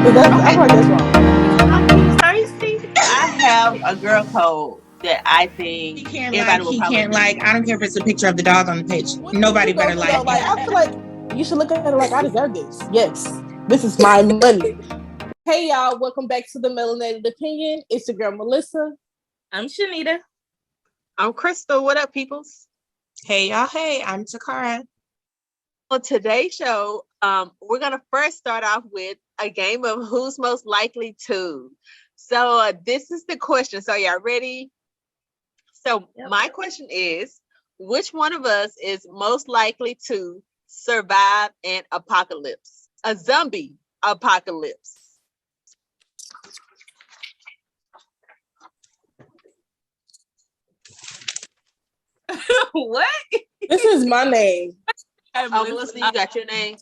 I feel like that's wrong. Thirsty. I have a girl code that I think everybody will He probably can't do. like. I don't care if it's a picture of the dog on the page. What did Nobody you go better through like though? him. Like I feel like you should look at it like I deserve this. Yes, this is my money. Hey y'all, welcome back to the Melanated Opinion. It's your girl Melissa. I'm Shanita. I'm Crystal. What up, peoples? Hey y'all. Hey, I'm Takara. On today's show, we're gonna first start off with a game of who's most likely to. So this is the question. So y'all ready? So my question is, which one of us is most likely to survive an apocalypse? A zombie apocalypse. What? This is my name. Melissa, you got your name.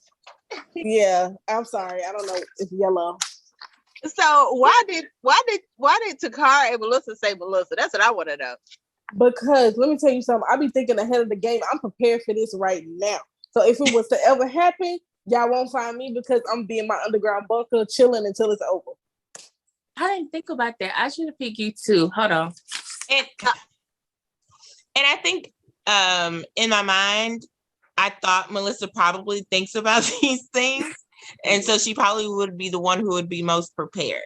Yeah, I'm sorry. I don't know. It's yellow. So why did Takara and Melissa say Melissa? That's what I want to know. Because let me tell you something. I be thinking ahead of the game. I'm prepared for this right now. So if it was to ever happen, y'all won't find me because I'm being my underground bunker chilling until it's over. I didn't think about that. I should have picked you too. Hold on. And I think in my mind, I thought Melissa probably thinks about these things. And so she probably would be the one who would be most prepared.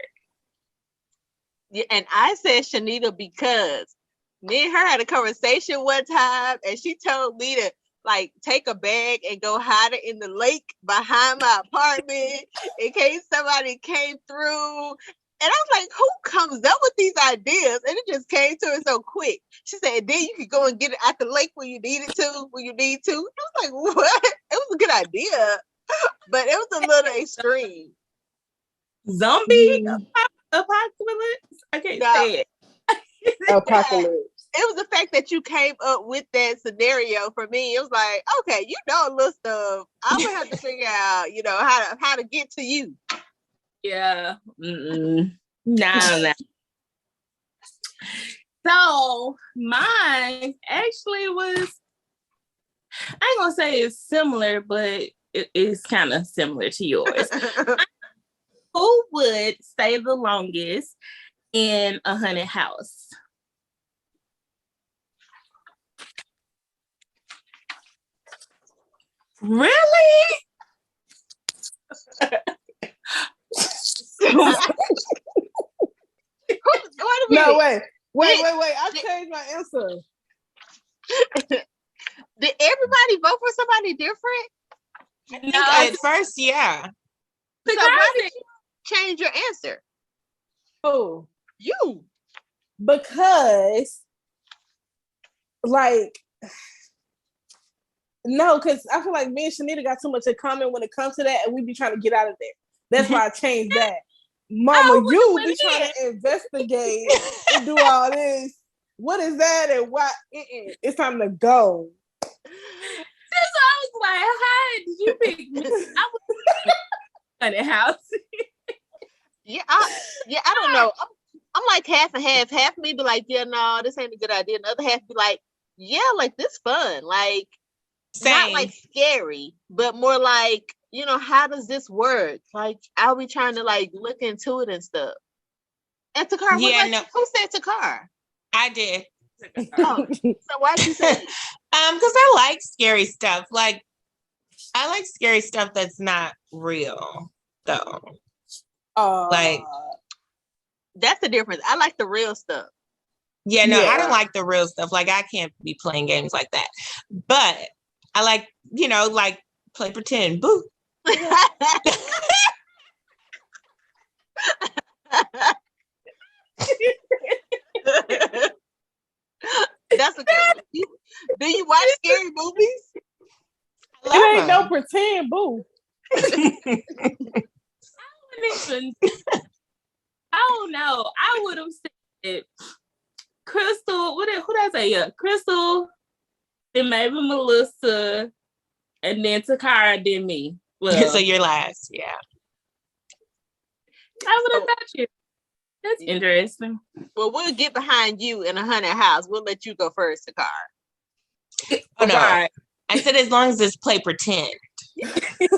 Yeah, and I said Shanita because me and her had a conversation one time, and she told me to like take a bag and go hide it in the lake behind my apartment in case somebody came through. And I was like, who comes up with these ideas? And it just came to her so quick. She said, then you could go and get it at the lake when you need to. I was like, what? It was a good idea, but it was a little extreme. Zombie apocalypse? I can't say it. Apocalypse. It was the fact that you came up with that scenario for me. It was like, okay, you know a little stuff. I'm gonna have to figure out, how to get to you. Yeah. No. So mine actually was, I ain't gonna say it's similar, but it is kind of similar to yours. Who would stay the longest in a haunted house? Really? No, wait. I changed my answer. Did everybody vote for somebody different? No, at first, yeah. So why did you change your answer? Oh, You. Because, like, no, because I feel like me and Shanita got too much in common when it comes to that, and we be trying to get out of there. That's why I changed that. Mama, you be trying to investigate and do all this. What is that and why? It's time to go. That's why I was like, how did you pick me? I was in a house. I don't know. I'm like half and half. Half of me be like, yeah, no, this ain't a good idea. And the other half be like, yeah, like this fun. Like, not like scary, but more like, how does this work? Like, I'll be trying to like look into it and stuff. And Takar, who said Takar? I did. Oh, so why'd you say it? Because I like scary stuff. Like, I like scary stuff that's not real, though. Like, that's the difference. I like the real stuff. Yeah, no, I don't like the real stuff. Like, I can't be playing games like that. But I like, like play pretend. Boo. That's a good one. Do you watch scary movies? It ain't no pretend, boo. I don't know. I would have said Crystal. Who did I say? Yeah, Crystal, then maybe Melissa, and then Takara, then me. Well, so you're last, yeah. I would have thought you. That's interesting. Well, we'll get behind you in a haunted house. We'll let you go first, Takara. Oh no. Right. I said as long as it's play pretend. Well, a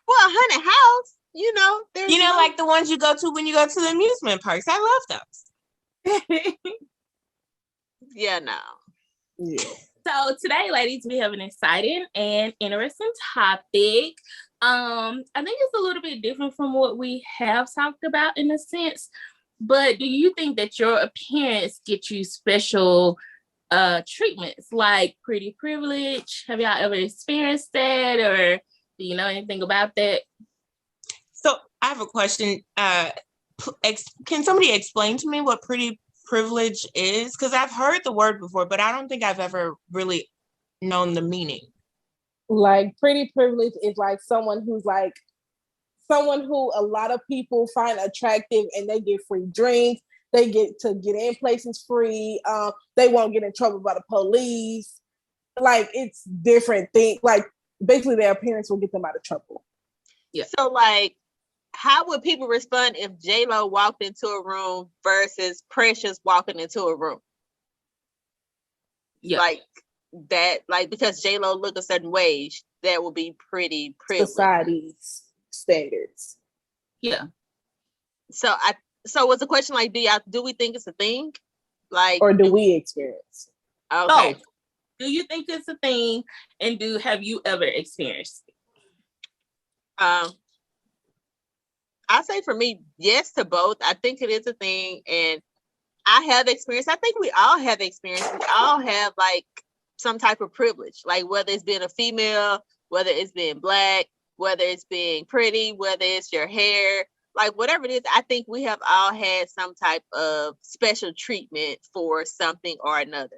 haunted house, you know, there's like the ones you go to when you go to the amusement parks. I love those. Yeah, no. Yeah. So today, ladies, we have an exciting and interesting topic. I think it's a little bit different from what we have talked about in a sense, but do you think that your appearance gets you special treatments like pretty privilege? Have y'all ever experienced that, or do you know anything about that? So I have a question. Can somebody explain to me what pretty privilege is? Because I've heard the word before, but I don't think I've ever really known the meaning. Like pretty privilege is like someone who a lot of people find attractive and they get free drinks. They get to get in places free. They won't get in trouble by the police. Like it's different things. Like basically their appearance will get them out of trouble. Yeah. So like, how would people respond if J-Lo walked into a room versus Precious walking into a room? Yeah. Like that, like because J-Lo look a certain way, that would be pretty privileged. Society's standards. Yeah. So was the question like, do we think it's a thing? Like, or do we experience? Okay. Oh, do you think it's a thing, and have you ever experienced it? I say for me, yes to both. I think it is a thing, and I have experience. I think we all have experience. We all have like some type of privilege, like whether it's being a female, whether it's being Black, whether it's being pretty, whether it's your hair, like whatever it is. I think we have all had some type of special treatment for something or another.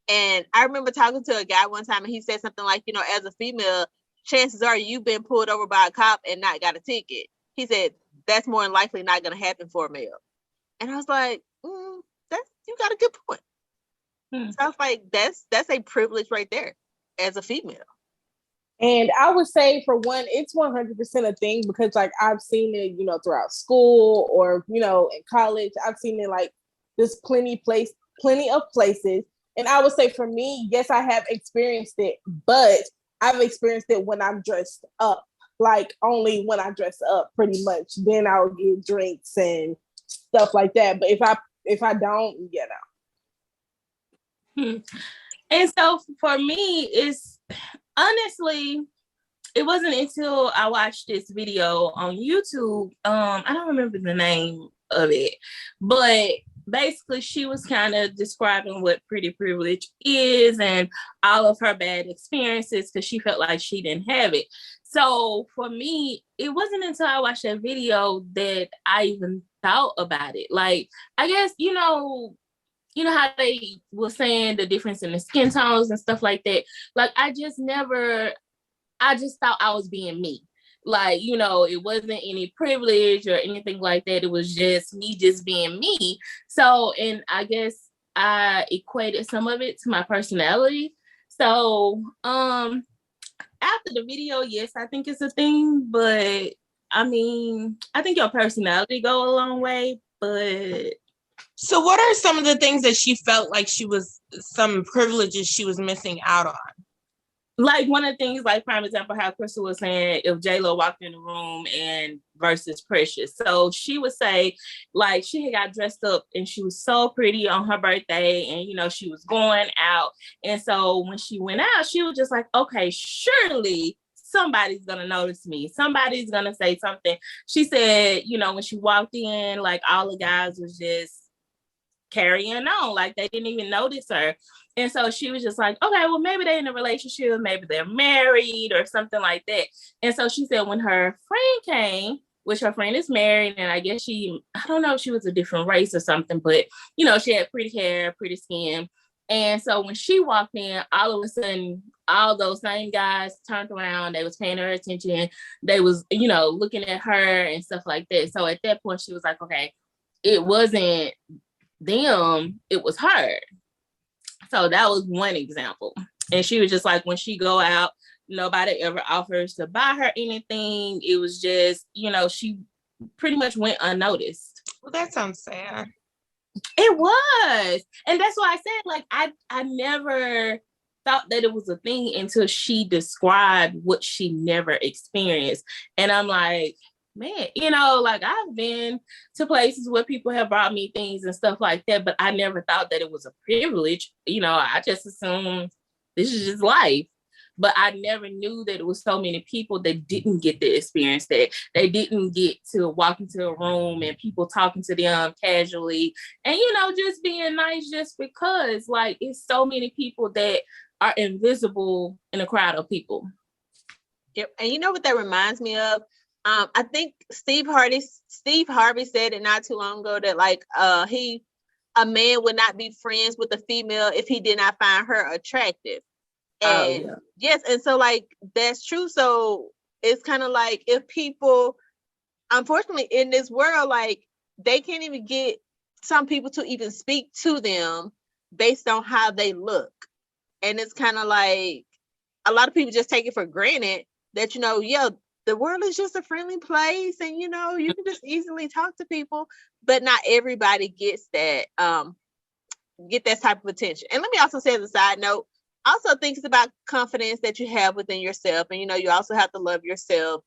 And I remember talking to a guy one time, and he said something like, you know, as a female, chances are you've been pulled over by a cop and not got a ticket. He said that's more than likely not going to happen for a male. And I was like, you got a good point. So I was like, that's a privilege right there as a female. And I would say for one, it's 100% a thing because like I've seen it, you know, throughout school or, you know, in college. I've seen it like there's plenty of places. And I would say for me, yes, I have experienced it, but I've experienced it when I'm dressed up. Like only when I dress up, pretty much. Then I'll get drinks and stuff like that. But if I don't, you know. And so for me, it's honestly, it wasn't until I watched this video on YouTube. I don't remember the name of it, but basically she was kind of describing what pretty privilege is and all of her bad experiences because she felt like she didn't have it. So for me, it wasn't until I watched that video that I even thought about it. Like, I guess, you know how they were saying the difference in the skin tones and stuff like that. Like, I just thought I was being me. Like, you know, it wasn't any privilege or anything like that. It was just me just being me. So, and I guess I equated some of it to my personality. So, after the video, yes, I think it's a thing, but I mean, I think your personality go a long way, but. So what are some of the things that she felt like some privileges she was missing out on? Like one of the things, like prime example, how Crystal was saying, if J-Lo walked in the room and versus Precious. So she would say, like, she had got dressed up and she was so pretty on her birthday and, you know, she was going out. And so when she went out, she was just like, okay, surely somebody's going to notice me. Somebody's going to say something. She said, you know, when she walked in, like all the guys was just carrying on, like they didn't even notice her. And so she was just like, okay, well, maybe they're in a relationship, maybe they're married or something like that. And so she said when her friend came, which her friend is married, and I guess I don't know if she was a different race or something, but, you know, she had pretty hair, pretty skin. And so when she walked in, all of a sudden, all those same guys turned around, they was paying her attention, they was, you know, looking at her and stuff like that. So at that point, she was like, okay, it wasn't them, it was her. So that was one example. And she was just like, when she go out, nobody ever offers to buy her anything. It was just, you know, she pretty much went unnoticed. Well, that sounds sad. It was. And that's why I said, like, I never thought that it was a thing until she described what she never experienced. And I'm like, man, you know, like I've been to places where people have brought me things and stuff like that, but I never thought that it was a privilege. You know, I just assumed this is just life. But I never knew that it was so many people that didn't get the experience, that they didn't get to walk into a room and people talking to them casually and, you know, just being nice just because, like, it's so many people that are invisible in a crowd of people. Yep. And you know what that reminds me of? I think Steve Harvey said it not too long ago that like a man would not be friends with a female if he did not find her attractive. And yes, and so like that's true. So it's kind of like if people, unfortunately, in this world, like they can't even get some people to even speak to them based on how they look. And it's kind of like a lot of people just take it for granted that, you know, yeah, the world is just a friendly place and, you know, you can just easily talk to people, but not everybody gets that, get that type of attention. And let me also say as a side note, also think it's about confidence that you have within yourself. And, you know, you also have to love yourself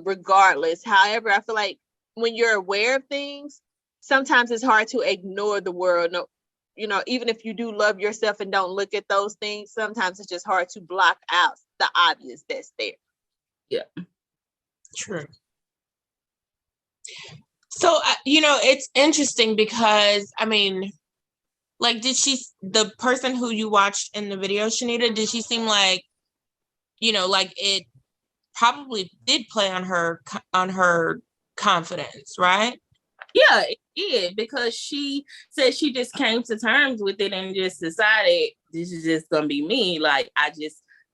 regardless. However, I feel like when you're aware of things, sometimes it's hard to ignore the world. No, you know, even if you do love yourself and don't look at those things, sometimes it's just hard to block out the obvious that's there. Yeah. True. So, you know, it's interesting because, I mean, like, the person who you watched in the video, Shanita, did she seem like, you know, like it probably did play on her confidence, right? Yeah, it did, because she said she just came to terms with it and just decided this is just gonna be me. Like,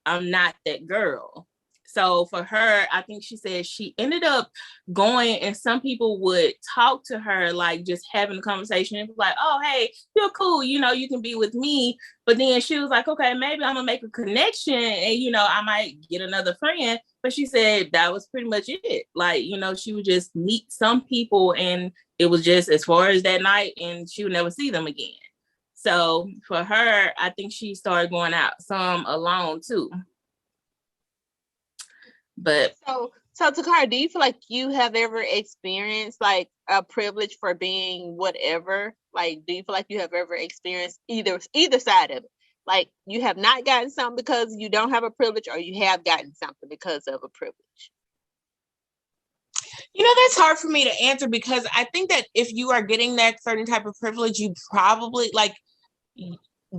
I'm not that girl. So for her, I think she said she ended up going, and some people would talk to her, like just having a conversation. It was like, oh, hey, you're cool. You know, you can be with me. But then she was like, okay, maybe I'm gonna make a connection and, you know, I might get another friend. But she said that was pretty much it. Like, you know, she would just meet some people and it was just as far as that night and she would never see them again. So for her, I think she started going out some alone too. But so Takara, do you feel like you have ever experienced like a privilege for being whatever? Like, do you feel like you have ever experienced either side of it? Like, you have not gotten something because you don't have a privilege, or you have gotten something because of a privilege? You know, that's hard for me to answer, because I think that if you are getting that certain type of privilege, you probably like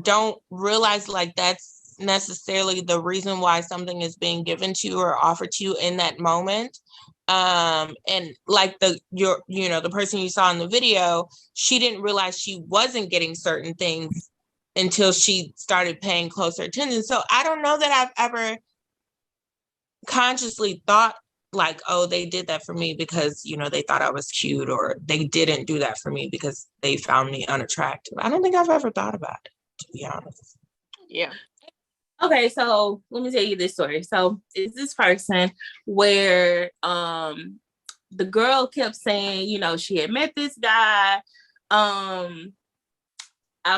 don't realize like that's necessarily the reason why something is being given to you or offered to you in that moment. And like the person you saw in the video, she didn't realize she wasn't getting certain things until she started paying closer attention. So I don't know that I've ever consciously thought like, oh, they did that for me because, you know, they thought I was cute, or they didn't do that for me because they found me unattractive. I don't think I've ever thought about it, to be honest. Yeah. Okay, so let me tell you this story. So it's this person where the girl kept saying, you know, she had met this guy, I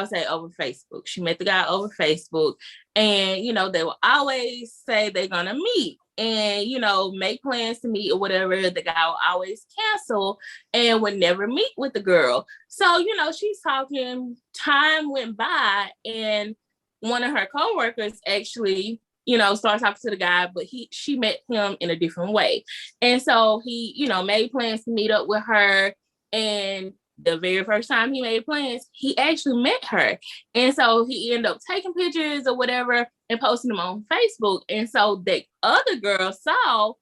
would say over Facebook. She met the guy over Facebook, and, you know, they will always say they're gonna meet and, you know, make plans to meet or whatever. The guy will always cancel and would never meet with the girl. So, you know, she's talking, time went by, and one of her coworkers actually, you know, started talking to the guy, but she met him in a different way. And so he, you know, made plans to meet up with her. And the very first time he made plans, he actually met her. And so he ended up taking pictures or whatever and posting them on Facebook. And so the other girl saw,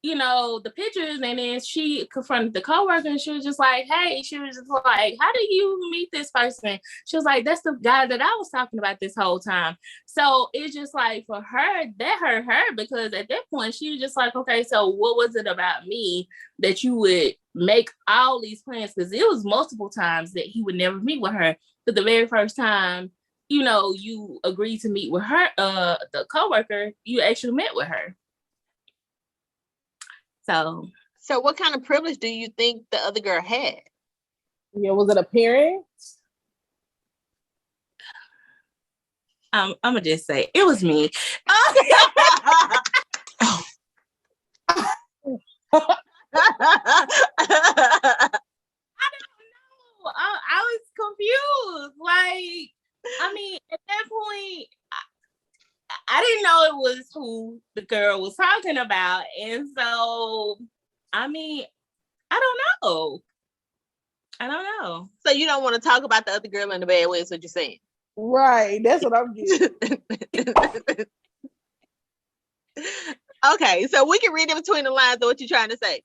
you know, the pictures, and then she confronted the coworker, and she was just like, hey, she was just like, how did you meet this person? She was like, that's the guy that I was talking about this whole time. So it's just like, for her, that hurt her, because at that point she was just like, okay, so what was it about me that you would make all these plans? Because it was multiple times that he would never meet with her. But the very first time, you know, you agreed to meet with her, the coworker, you actually met with her. So what kind of privilege do you think the other girl had? Yeah, was it appearance? I'm gonna just say it was me. girl was talking about. And so, I mean, I don't know. So you don't want to talk about the other girl in the bad way, is what you're saying? Right. That's what I'm getting. Okay, so we can read in between the lines of what you're trying to say.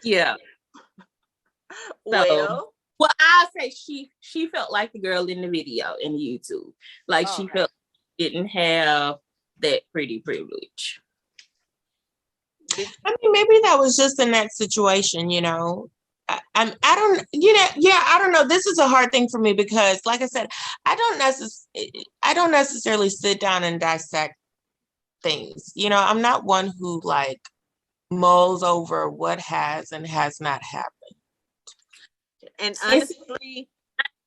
Yeah. Well, I'll say she felt like the girl in the video in YouTube. Like she felt didn't have that pretty privilege. I mean, maybe that was just in that situation, you know. I don't know. This is a hard thing for me because, like I said, I don't necessarily sit down and dissect things. You know, I'm not one who like mulls over what has and has not happened. And honestly,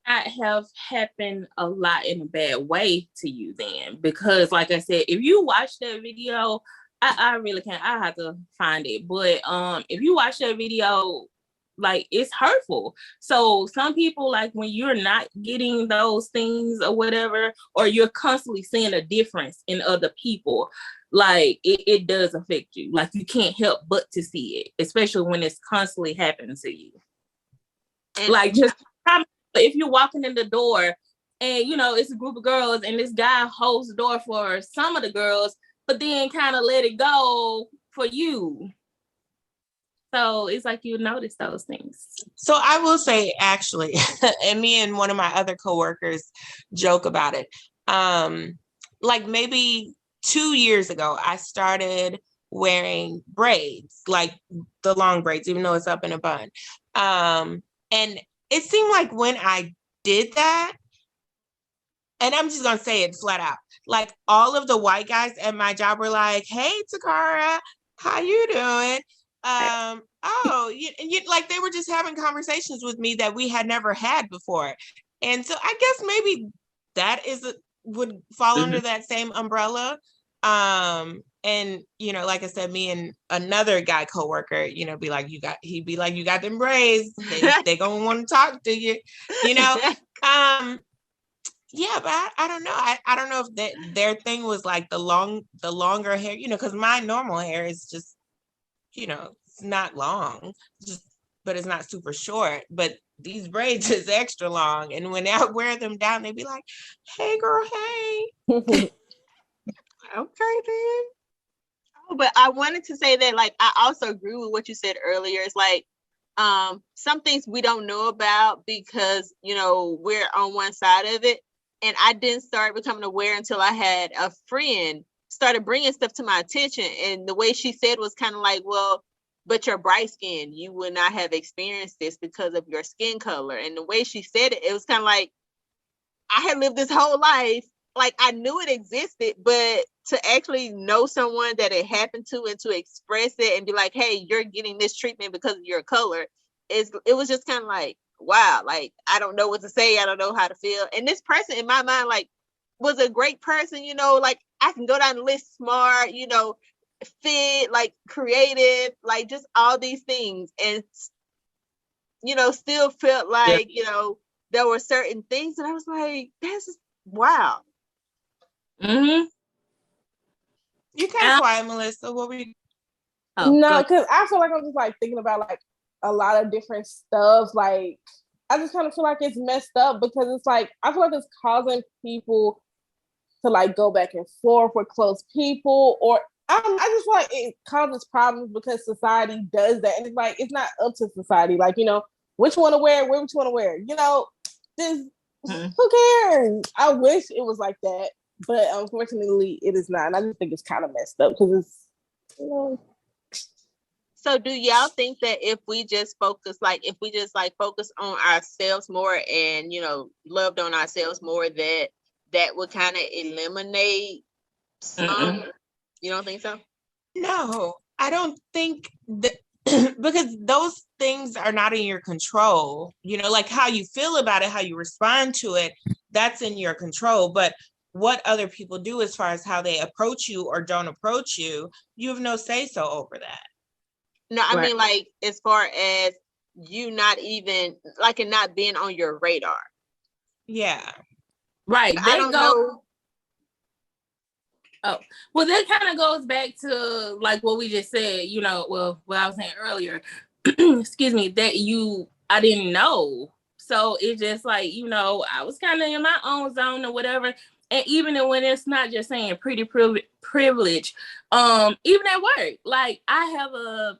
not have happened a lot in a bad way to you then, because like I said, if you watch that video, I really can't, I have to find it, but if you watch that video, like it's hurtful. So some people, like when you're not getting those things or whatever, or you're constantly seeing a difference in other people, like it does affect you. Like you can't help but to see it, especially when it's constantly happening to you. And like just if you're walking in the door and you know it's a group of girls and this guy holds the door for some of the girls, but then kind of let it go for you. So it's like you notice those things. So I will say, actually, and me and one of my other coworkers joke about it. Like maybe 2 years ago, I started wearing braids, like the long braids, even though it's up in a bun. And it seemed like when I did that, and I'm just going to say it flat out, like all of the white guys at my job were like, "Hey, Takara, how you doing?" Like they were just having conversations with me that we had never had before. And so I guess maybe that would fall under that same umbrella. And you know, like I said, me and another guy coworker, you know, he'd be like, "You got them braids, they gonna want to talk to you," you know. Yeah, but I don't know. I don't know if their thing was like the longer hair, you know, because my normal hair is just, you know, it's not long, but it's not super short. But these braids is extra long, and when I wear them down, they be like, "Hey, girl, hey." Okay, then. Oh, but I wanted to say that, like, I also agree with what you said earlier. It's like, some things we don't know about because, you know, we're on one side of it. And I didn't start becoming aware until I had a friend started bringing stuff to my attention. And the way she said was kind of like, well, but you're bright skinned. You would not have experienced this because of your skin color. And the way she said it, it was kind of like, I had lived this whole life. Like I knew it existed, but to actually know someone that it happened to and to express it and be like, hey, you're getting this treatment because of your color, it was just kind of like, wow, like I don't know what to say, I don't know how to feel. And this person in my mind, like, was a great person, you know, like I can go down the list, smart, you know, fit, like creative, like just all these things. And you know, still felt like, you know, there were certain things that I was like, this is wow. You kind of quiet, Melissa. What were you? No, because I feel like I'm just like thinking about like a lot of different stuff. Like I just kind of feel like it's messed up because it's like I feel like it's causing people to like go back and forth with close people, or I just feel like it causes problems because society does that, and it's like it's not up to society. Like, you know, which one to wear, which one to wear. You know, who cares? I wish it was like that, but unfortunately, it is not. And I just think it's kind of messed up because it's, you know. So do y'all think that if we just focus on ourselves more and, you know, loved on ourselves more, that would kind of eliminate some? You don't think so? No, I don't think that because those things are not in your control. You know, like how you feel about it, how you respond to it, that's in your control. But what other people do as far as how they approach you or don't approach you, you have no say so over that. No, I mean, like, as far as you not even, like, it not being on your radar. Yeah. Right. I don't know. Oh, well, that kind of goes back to like what we just said, what I was saying earlier, excuse me, I didn't know. So it's just like, I was kind of in my own zone or whatever. And even when it's not just saying pretty privilege, even at work, like I have a,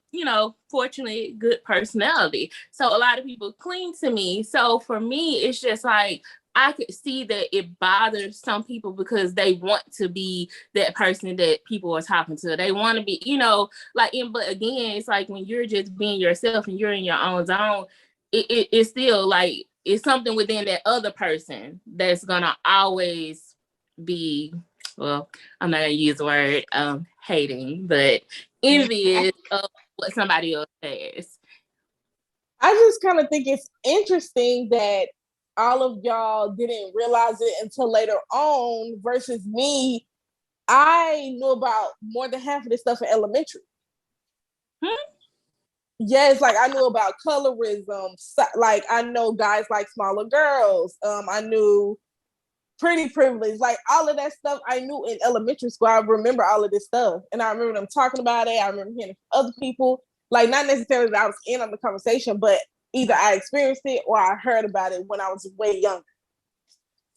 fortunately good personality. So a lot of people cling to me. So for me, it's just like, I could see that it bothers some people because they want to be that person that people are talking to. They want to be, but again, it's like when you're just being yourself and you're in your own zone, it's still like, it's something within that other person that's going to always be, well, I'm not going to use the word hating, but envious of what somebody else has. I just kind of think it's interesting that all of y'all didn't realize it until later on versus me. I knew about more than half of this stuff in elementary. Yes, like I knew about colorism. Like I know guys like smaller girls. I knew pretty privilege. Like all of that stuff I knew in elementary school. I remember all of this stuff. And I remember them talking about it. I remember hearing from other people. Like not necessarily that I was in on the conversation, but either I experienced it or I heard about it when I was way younger.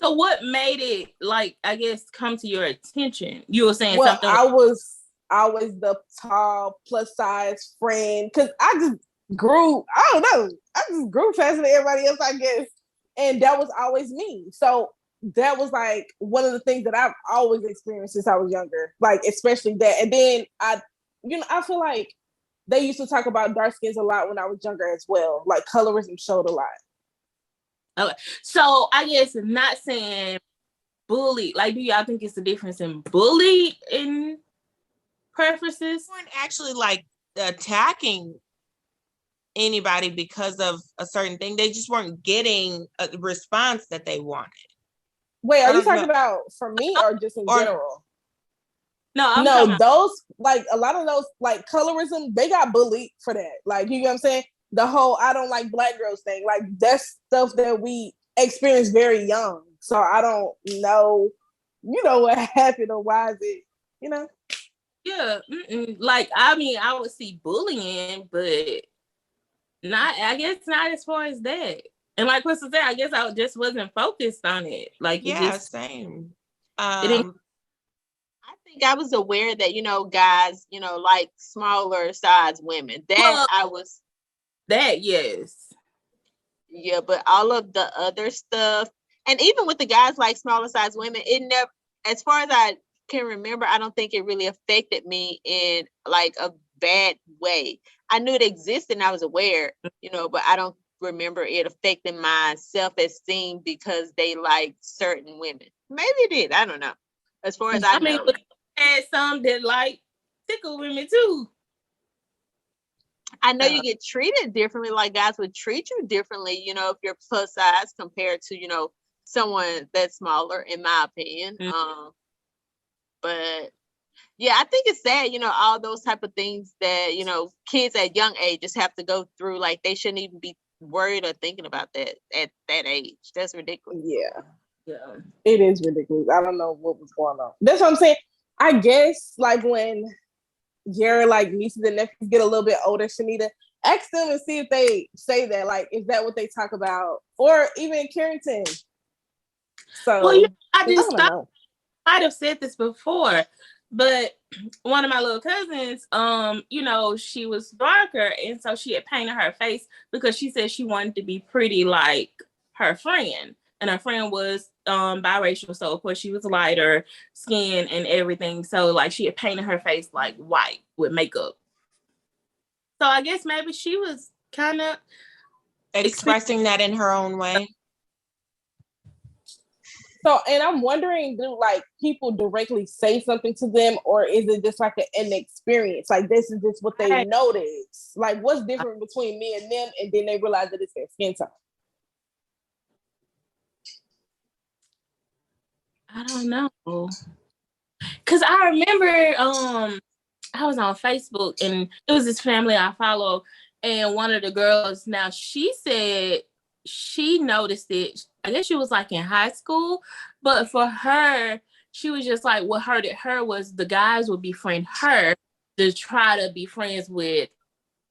So what made it, like, I guess, come to your attention? You were saying something. I was the tall plus size friend because I just grew. I don't know. I just grew faster than everybody else, I guess, and that was always me. So that was like one of the things that I've always experienced since I was younger. Like especially that, and then I feel like they used to talk about dark skins a lot when I was younger as well. Like colorism showed a lot. Okay. So I guess not saying bully, like do y'all think it's the difference in bully and preferences? They weren't actually like attacking anybody because of a certain thing. They just weren't getting a response that they wanted. Wait, are you talking about for me or just in general? No, those like a lot of those like colorism, they got bullied for that. Like you know what I'm saying? The whole I don't like black girls thing, like that's stuff that we experienced very young. So I don't know, what happened or why is it, Yeah. Like I mean, I would see bullying, but I guess not as far as that. And like Crystal said, I guess I just wasn't focused on it. Like same. I think I was aware that, guys, like smaller size women. Yes. Yeah, but all of the other stuff, and even with the guys like smaller size women, it never, as far as I can remember, I don't think it really affected me in like a bad way. I knew it existed and I was aware, but I don't remember it affecting my self-esteem because they like certain women. Maybe it did. I don't know. As far as I know. And some that like thicker women too. I know you get treated differently, like guys would treat you differently, if you're plus size compared to, someone that's smaller, in my opinion. But yeah, I think it's sad, all those type of things that, kids at young ages have to go through. Like they shouldn't even be worried or thinking about that at that age. That's ridiculous. Yeah, it is ridiculous. I don't know what was going on. That's what I'm saying. I guess like when your like nieces and nephews get a little bit older, Shanita, ask them and see if they say that. Like, is that what they talk about? Or even Carrington. So well, I just thought I might have said this before, but one of my little cousins, she was darker, and so she had painted her face because she said she wanted to be pretty like her friend. And her friend was biracial, so of course she was lighter skin and everything. So like she had painted her face like white with makeup. So I guess maybe she was kind of expressing that in her own way. So, and I'm wondering, do like people directly say something to them, or is it just like an experience? Like this is just what they notice. Like what's different between me and them, and then they realize that it's their skin tone. I don't know. Cause I remember I was on Facebook and it was this family I follow, and one of the girls, now she said she noticed it. I guess she was like in high school, but for her, she was just like, what hurted her was the guys would befriend her to try to be friends with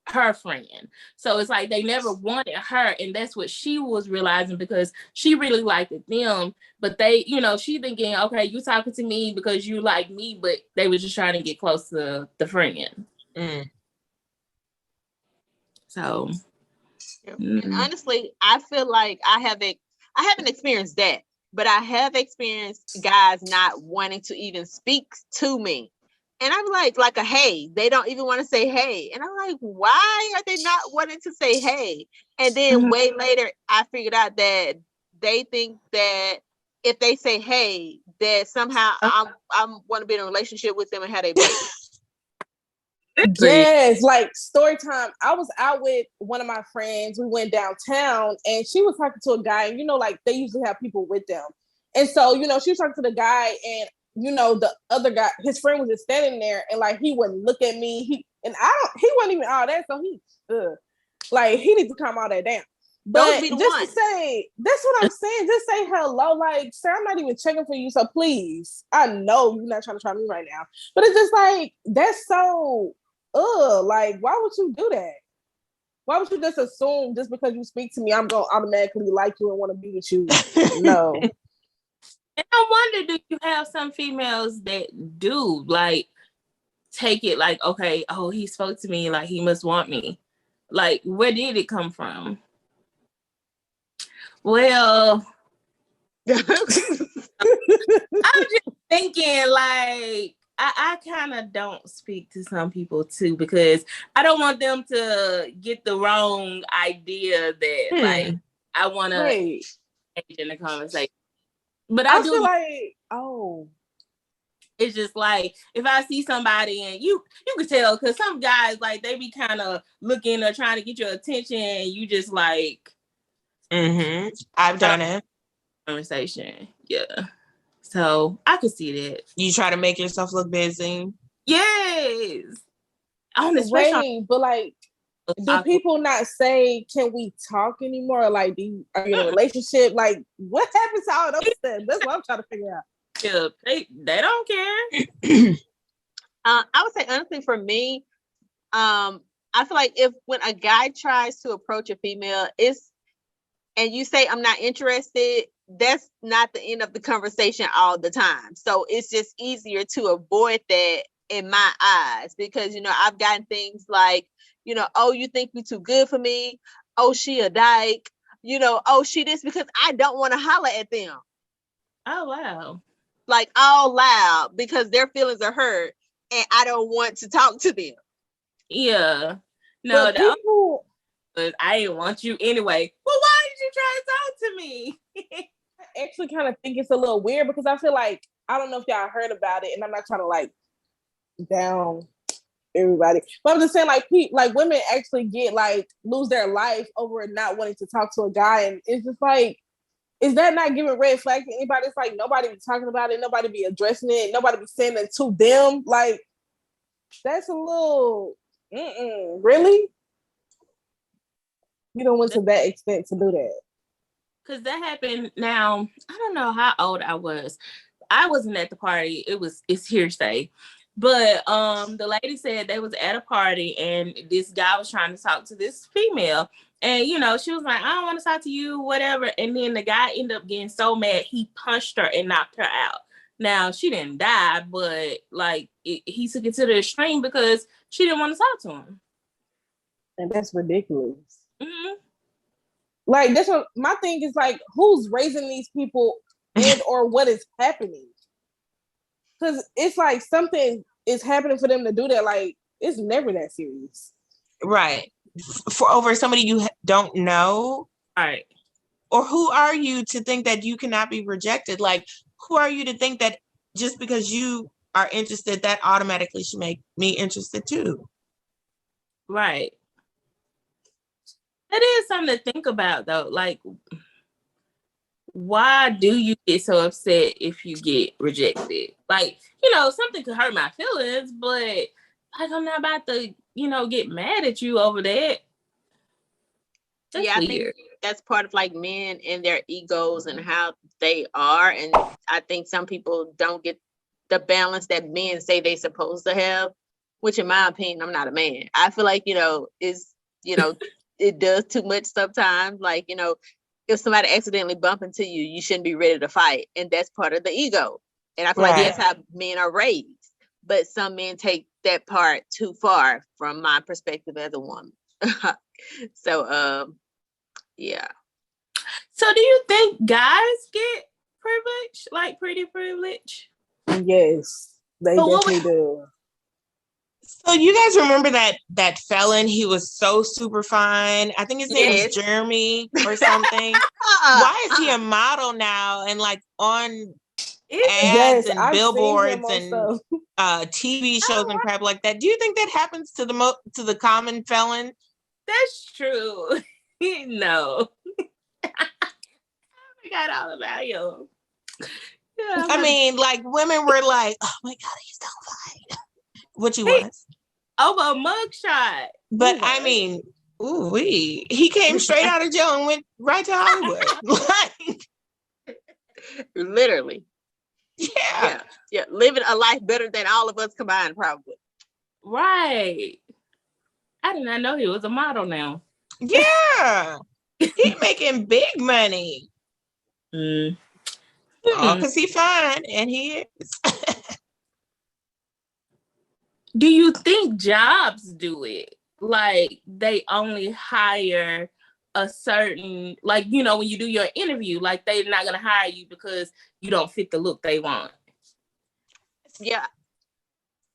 her friend. So it's like they never wanted her, and that's what she was realizing, because she really liked them, but they, she thinking, okay, you talking to me because you like me, but they were just trying to get close to the friend. So and honestly, I feel like I haven't experienced that, but I have experienced guys not wanting to even speak to me. And I'm like a hey, they don't even want to say hey. And I'm like, why are they not wanting to say hey? And then way later, I figured out that they think that if they say hey, that somehow I'm want to be in a relationship with them and have a baby. Yes, like story time. I was out with one of my friends. We went downtown and she was talking to a guy, and like they usually have people with them. And so, she was talking to the guy, and the other guy, his friend was just standing there, and like he wouldn't look at me. He wasn't even all that, so he needs to calm all that down. But just to say, that's what I'm saying. Just say hello. Like, sir, I'm not even checking for you, so please. I know you're not trying to try me right now. But it's just like, that's so like, why would you do that? Why would you just assume just because you speak to me, I'm gonna automatically like you and want to be with you? No. And I wonder, do you have some females that do like take it like, okay, oh, he spoke to me, like he must want me. Like, where did it come from? Well, I'm just thinking, like, I kind of don't speak to some people too, because I don't want them to get the wrong idea that like I want to engage in a conversation. But I do feel like, it's just like if I see somebody and you can tell, because some guys like they be kind of looking or trying to get your attention, and you just like, I've done it. Conversation, yeah. So I could see that. You try to make yourself look busy. Yes. But like, do people not say, can we talk anymore? Like, are you in a relationship? Like, what happens to all those things? That's what I'm trying to figure out. Yeah, they don't care. I would say honestly, for me, I feel like when a guy tries to approach a female, and you say I'm not interested, that's not the end of the conversation all the time. So it's just easier to avoid that in my eyes, because I've gotten things like, oh, you think you too good for me? Oh, she a dyke. Oh, she this, because I don't want to holler at them. Oh, wow. Like all loud, because their feelings are hurt and I don't want to talk to them. Yeah. No, people, I didn't want you anyway. Well, why did you try to talk to me? I actually kind of think it's a little weird, because I feel like, I don't know if y'all heard about it, and I'm not trying to like down everybody, but I'm just saying, like, women actually lose their life over not wanting to talk to a guy, and it's just like, is that not giving red flag to anybody? It's like nobody be talking about it, nobody be addressing it, nobody be saying it to them. Like, that's a little really? You don't went to that extent to do that. Because that happened. Now, I don't know how old I was. I wasn't at the party. It's hearsay. But the lady said they was at a party and this guy was trying to talk to this female. And, she was like, I don't want to talk to you, whatever. And then the guy ended up getting so mad, he punched her and knocked her out. Now, she didn't die, but like he took it to the extreme because she didn't want to talk to him. And that's ridiculous. Mm-hmm. Like, that's what my thing is, like, who's raising these people and or what is happening? Because it's like something is happening for them to do that. Like, it's never that serious. Right. For over somebody you don't know. Right. Or who are you to think that you cannot be rejected? Like, who are you to think that just because you are interested, that automatically should make me interested too? Right. That is something to think about, though. Like, why do you get so upset if you get rejected? Like, something could hurt my feelings, but like, I'm not about to, get mad at you over that. That's weird. that's part of like men and their egos and how they are. And I think some people don't get the balance that men say they supposed to have, which in my opinion, I'm not a man. I feel like, is, it does too much sometimes. Like, if somebody accidentally bump into you, you shouldn't be ready to fight. And that's part of the ego. And I feel like that's how men are raised. But some men take that part too far from my perspective as a woman. So, yeah. So do you think guys get privilege, like pretty privilege? Yes, they But definitely do. So you guys remember that felon? He was so super fine. I think his name was Jeremy or something. Why is he a model now and like on ads and billboards and TV shows and crap like that? Do you think that happens to the common felon? That's true. No. I forgot all about you. Yeah, I mean, like women were like, "Oh my God, he's so fine," which he was over a mugshot. But I mean, he came straight out of jail and went right to Hollywood. Like, literally. Yeah, living a life better than all of us combined, probably. Right. I did not know he was a model now. Yeah. He's making big money. Because he's fine, and he is. Do you think jobs do it? Like they only hire a certain, like, when you do your interview, like they're not going to hire you because you don't fit the look they want. Yeah.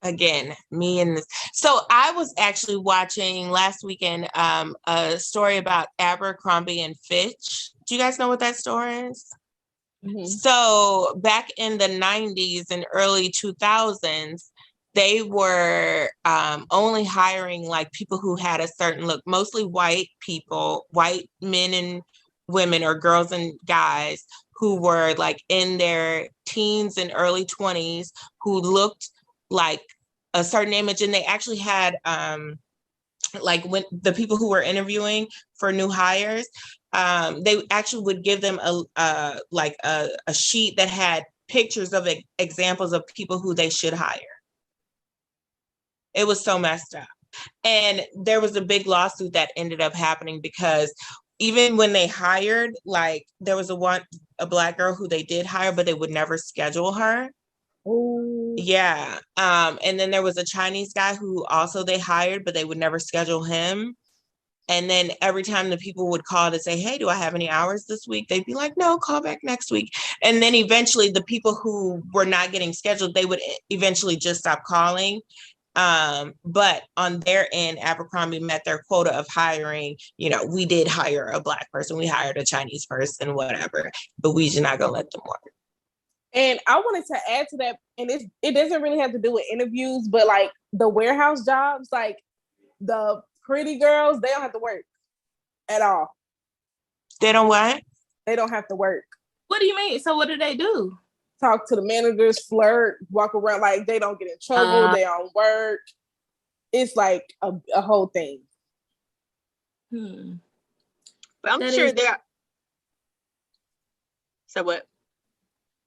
Again, me and this. So I was actually watching last weekend a story about Abercrombie and Fitch. Do you guys know what that story is? Mm-hmm. So back in the 90s and early 2000s, they were only hiring like people who had a certain look, mostly white people, white men and women or girls and guys who were like in their teens and early 20s who looked like a certain image. And they actually had like when the people who were interviewing for new hires, they actually would give them a sheet that had pictures of examples of people who they should hire. It was so messed up. And there was a big lawsuit that ended up happening because even when they hired, like there was a Black girl who they did hire, but they would never schedule her. Ooh. Yeah. And then there was a Chinese guy who also they hired, but they would never schedule him. And then every time the people would call to say, hey, do I have any hours this week? They'd be like, no, call back next week. And then eventually the people who were not getting scheduled, they would eventually just stop calling. But on their end, Abercrombie met their quota of hiring. We did hire a Black person. We hired a Chinese person, whatever, but we just not going to let them work. And I wanted to add to that, and it doesn't really have to do with interviews, but like the warehouse jobs, like the pretty girls, they don't have to work at all. They don't what? They don't have to work. What do you mean? So what do they do? Talk to the managers, flirt, walk around, like they don't get in trouble, they don't work. It's like a whole thing. But I'm sure they're... So what?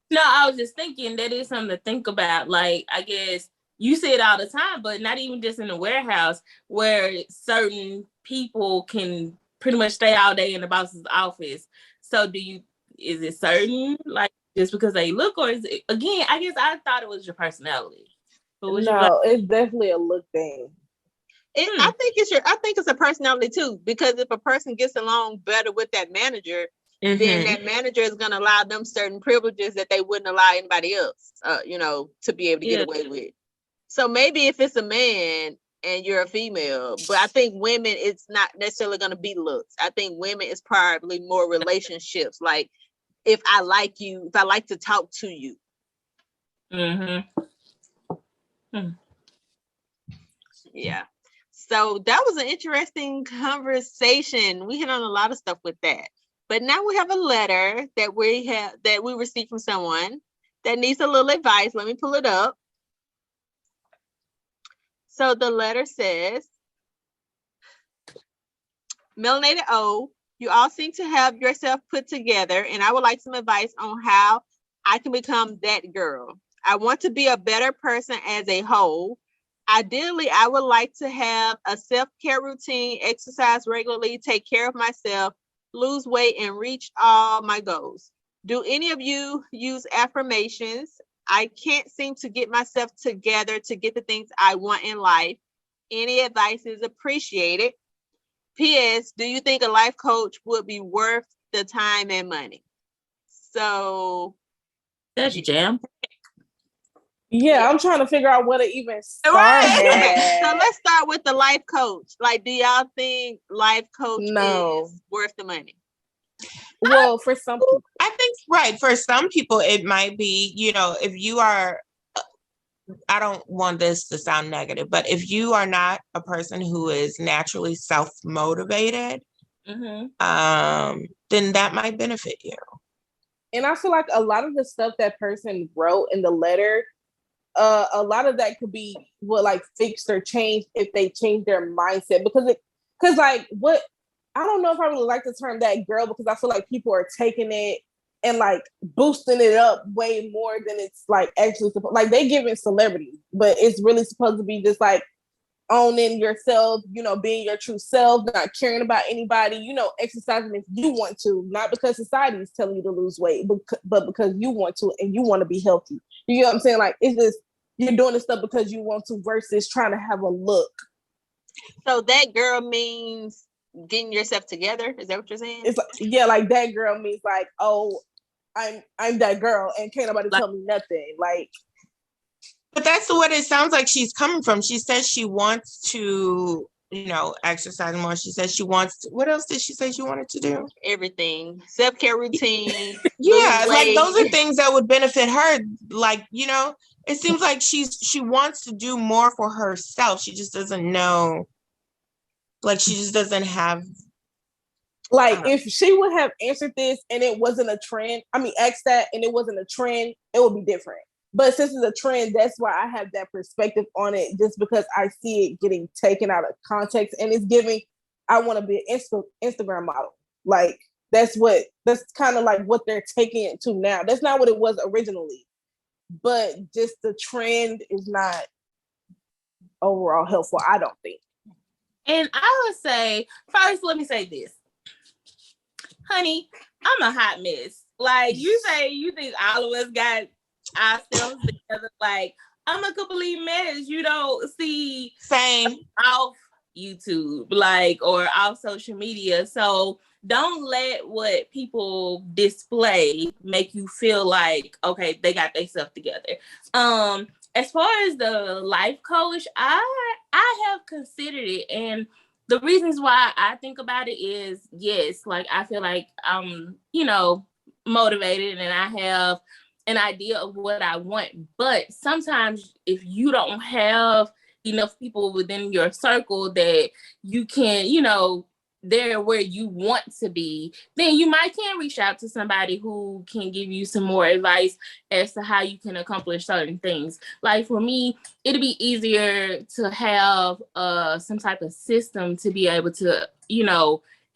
No, I was just thinking that is something to think about. Like, I guess you see it all the time, but not even just in the warehouse where certain people can pretty much stay all day in the boss's office. So is it certain, like just because they look, or is it, again, I guess I thought it was your personality. But it's definitely a look thing. I think it's a personality too, because if a person gets along better with that manager, then that manager is going to allow them certain privileges that they wouldn't allow anybody else, to be able to get away with. So maybe if it's a man and you're a female, but I think women, it's not necessarily going to be looks. I think women is probably more relationships. Like if I like you, if I like to talk to you. Yeah. So that was an interesting conversation. We hit on a lot of stuff with that. But now we have a letter that we received from someone that needs a little advice. Let me pull it up. So the letter says, Melanated O, You all seem to have yourself put together, and I would like some advice on how I can become that girl. I want to be a better person as a whole. Ideally, I would like to have a self-care routine, exercise regularly, take care of myself, lose weight, and reach all my goals. Do any of you use affirmations? I can't seem to get myself together to get the things I want in life. Any advice is appreciated. P.S. Do you think a life coach would be worth the time and money? So That's jam. Yeah, I'm trying to figure out where to even start. Okay, so let's start with the life coach. Like, do y'all think life coach is worth the money? Well, for some people. I think, right, for some people, it might be, if you are, I don't want this to sound negative, but if you are not a person who is naturally self-motivated, then that might benefit you. And I feel like a lot of the stuff that person wrote in the letter, a lot of that could be fixed or changed if they change their mindset. Because I don't know if I really like the term that girl, because I feel like people are taking it and like boosting it up way more than it's like actually they giving celebrity, but it's really supposed to be just like owning yourself, being your true self, not caring about anybody, exercising if you want to, not because society is telling you to lose weight, but because you want to and you want to be healthy. You know what I'm saying? Like, it's just, you're doing this stuff because you want to versus trying to have a look. So that girl means getting yourself together. Is that what you're saying? It's like that girl means like, oh, I'm that girl and can't nobody tell me nothing. Like, but that's what it sounds like she's coming from. She says she wants to, exercise more. She says she wants to, what else did she say she wanted to do? Everything. Self-care routine. Yeah, like those are things that would benefit her. Like, it seems like she wants to do more for herself. She just doesn't know. Like, she just doesn't have. Like, if she would have answered this and it wasn't a trend, asked that and it wasn't a trend, it would be different. But since it's a trend, that's why I have that perspective on it, just because I see it getting taken out of context and it's giving, I want to be an Instagram model. Like, that's kind of like what they're taking it to now. That's not what it was originally. But just the trend is not overall helpful, I don't think. And I would say, first, let me say this. Honey, I'm a hot mess. Like, you say you think all of us got ourselves together. Like, I'm a complete mess. You don't see same off YouTube, or off social media. So don't let what people display make you feel like, okay, they got themselves together. As far as the life coach, I have considered it, and the reasons why I think about it is, yes, like I feel like I'm, motivated and I have an idea of what I want. But sometimes if you don't have enough people within your circle that you can, they're where you want to be, then you might can reach out to somebody who can give you some more advice as to how you can accomplish certain things. Like for me, it'd be easier to have some type of system to be able to,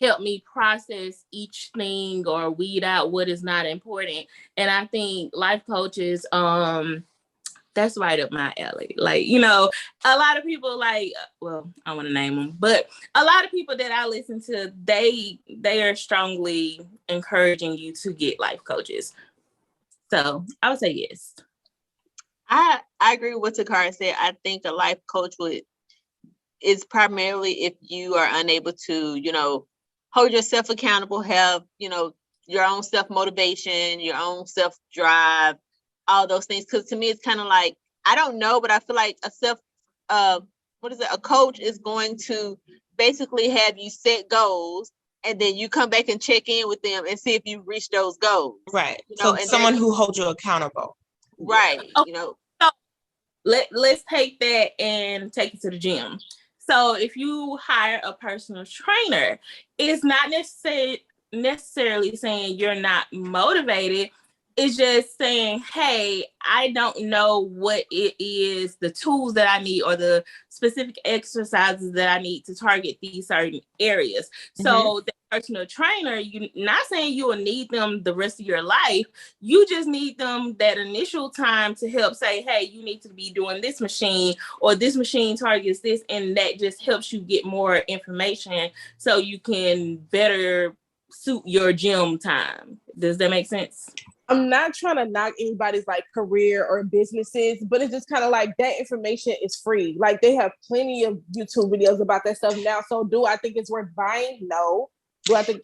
help me process each thing or weed out what is not important. And I think life coaches, that's right up my alley. Like, a lot of people I want to name them, but a lot of people that I listen to, they are strongly encouraging you to get life coaches. So I would say yes. I agree with what Takara said. I think a life coach is primarily if you are unable to, hold yourself accountable, have, your own self-motivation, your own self-drive, all those things. Because to me, it's kind of like, I don't know, but I feel like a coach is going to basically have you set goals, and then you come back and check in with them and see if you reach those goals. Right. So someone who holds you accountable. Right. Okay. So let's take that and take it to the gym. So if you hire a personal trainer, it's not necessarily saying you're not motivated, It's just saying, hey, I don't know what it is, the tools that I need or the specific exercises that I need to target these certain areas. So the personal trainer, you're not saying you will need them the rest of your life. You just need them that initial time to help say, hey, you need to be doing this machine, or this machine targets this, and that just helps you get more information so you can better suit your gym time. Does that make sense? I'm not trying to knock anybody's like career or businesses, but it's just kind of like that information is free. Like they have plenty of YouTube videos about that stuff now. So do I think it's worth buying? No. Do I think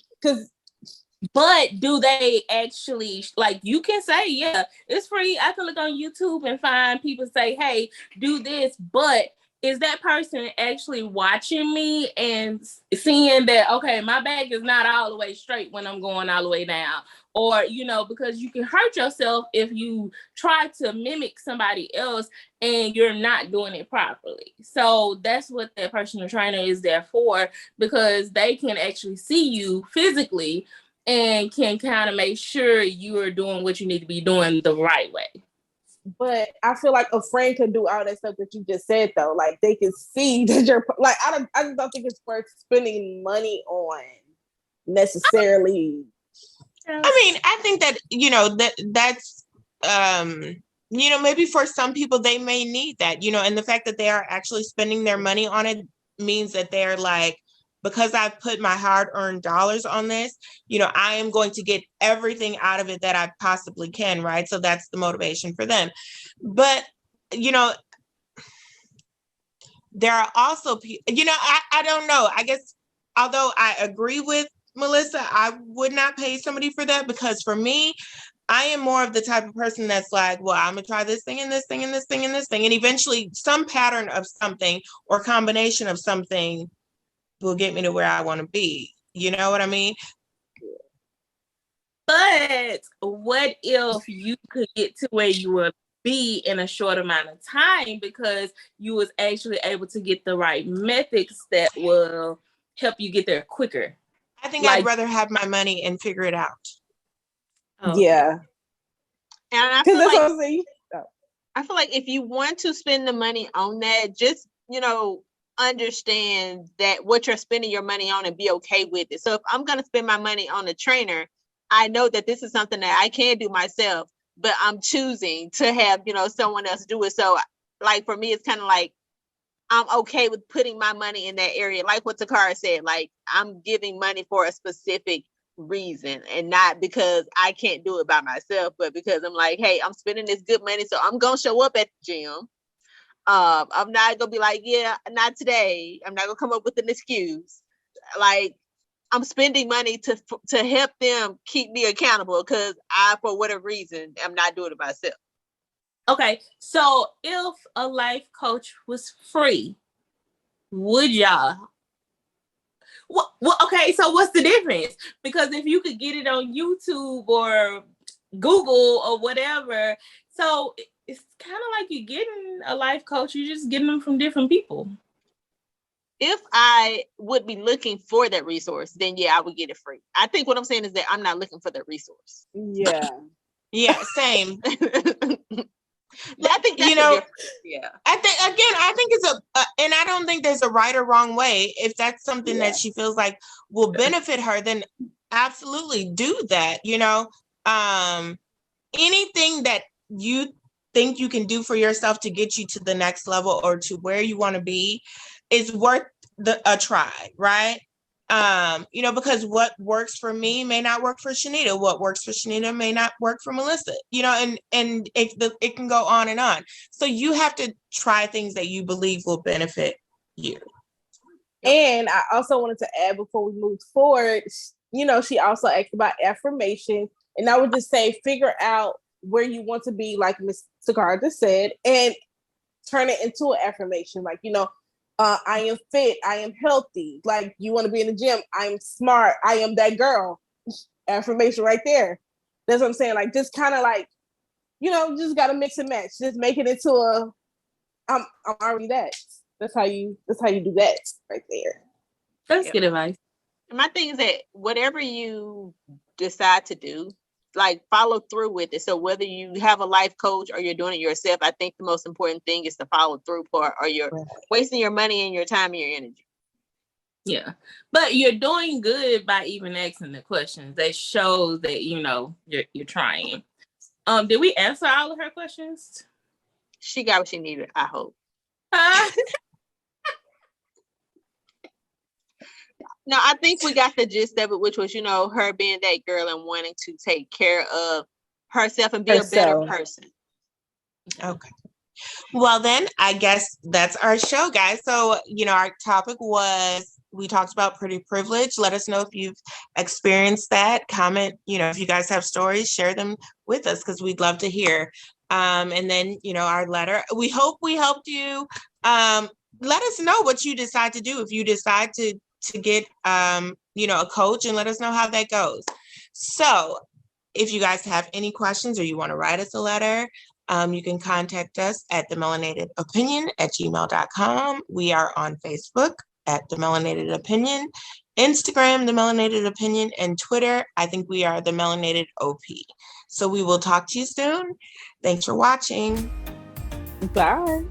but do they actually, like, you can say, yeah, it's free. I can look on YouTube and find people say, hey, do this, but is that person actually watching me and seeing that, okay, my back is not all the way straight when I'm going all the way down? Or, because you can hurt yourself if you try to mimic somebody else and you're not doing it properly. So that's what that personal trainer is there for, because they can actually see you physically and can kind of make sure you are doing what you need to be doing the right way. But I feel like a friend can do all that stuff that you just said, though. Like they can see that you're like, I just don't think it's worth spending money on necessarily. I mean, I think that, that's, maybe for some people they may need that, and the fact that they are actually spending their money on it means that they're like, because I've put my hard-earned dollars on this, I am going to get everything out of it that I possibly can, right? So that's the motivation for them. But, there are also people, I don't know. I guess, although I agree with Melissa, I would not pay somebody for that, because for me, I am more of the type of person that's like, well, I'm gonna try this thing and this thing and this thing and this thing. And eventually some pattern of something or combination of something will get me to where I want to be. You know what I mean? But what if you could get to where you would be in a short amount of time because you was actually able to get the right methods that will help you get there quicker? I think I'd rather have my money and figure it out. Okay. Yeah. And I feel like if you want to spend the money on that, just, understand that what you're spending your money on and be okay with it. So if I'm going to spend my money on a trainer, I know that this is something that I can do myself, but I'm choosing to have, someone else do it. So like for me, it's kind of like, I'm okay with putting my money in that area. Like what Takara said, like I'm giving money for a specific reason and not because I can't do it by myself, but because I'm like, hey, I'm spending this good money, so I'm going to show up at the gym. I'm not gonna be like, yeah, not today. I'm not gonna come up with an excuse. Like I'm spending money to help them keep me accountable because I, for whatever reason, I'm not doing it myself. Okay, so if a life coach was free, would y'all? Well, okay, so what's the difference? Because if you could get it on YouTube or Google or whatever, so it's kind of like you're getting a life coach. You're just getting them from different people. If I would be looking for that resource, then yeah, I would get it free. I think what I'm saying is that I'm not looking for that resource. Yeah. Yeah, same. I think that's yeah. I think it's and I don't think there's a right or wrong way. If that's something that she feels like will benefit her, then absolutely do that. Anything that you think you can do for yourself to get you to the next level or to where you want to be is worth a try, right? Because what works for me may not work for Shanita. What works for Shanita may not work for Melissa, and it can go on and on. So you have to try things that you believe will benefit you. And I also wanted to add before we move forward, she also asked about affirmation. And I would just say, figure out where you want to be, like Ms. Takara just said, and turn it into an affirmation. Like, I am fit. I am healthy. Like you want to be in the gym. I'm smart. I am that girl. Affirmation right there. That's what I'm saying. Like just kind of like, just got to mix and match. Just make it into I'm already that. That's how you do that right there. That's good advice. My thing is that whatever you decide to do, like follow through with it. So whether you have a life coach or you're doing it yourself, I think the most important thing is the follow through part, or you're wasting your money and your time and your energy. Yeah, but you're doing good by even asking the questions. That shows that you're trying. Did we answer all of her questions? She got what she needed, I hope. No, I think we got the gist of it, which was, her being that girl and wanting to take care of herself and be a better person. Okay. Well, then I guess that's our show, guys. So, our topic was, we talked about pretty privilege. Let us know if you've experienced that. Comment, if you guys have stories, share them with us because we'd love to hear. And then, our letter, we hope we helped you. Let us know what you decide to do. If you decide to get, a coach, and let us know how that goes. So if you guys have any questions or you want to write us a letter, you can contact us at themelanatedopinion@gmail.com. We are on Facebook at The Melanated Opinion, Instagram, The Melanated Opinion, and Twitter, I think we are The Melanated OP. So we will talk to you soon. Thanks for watching. Bye.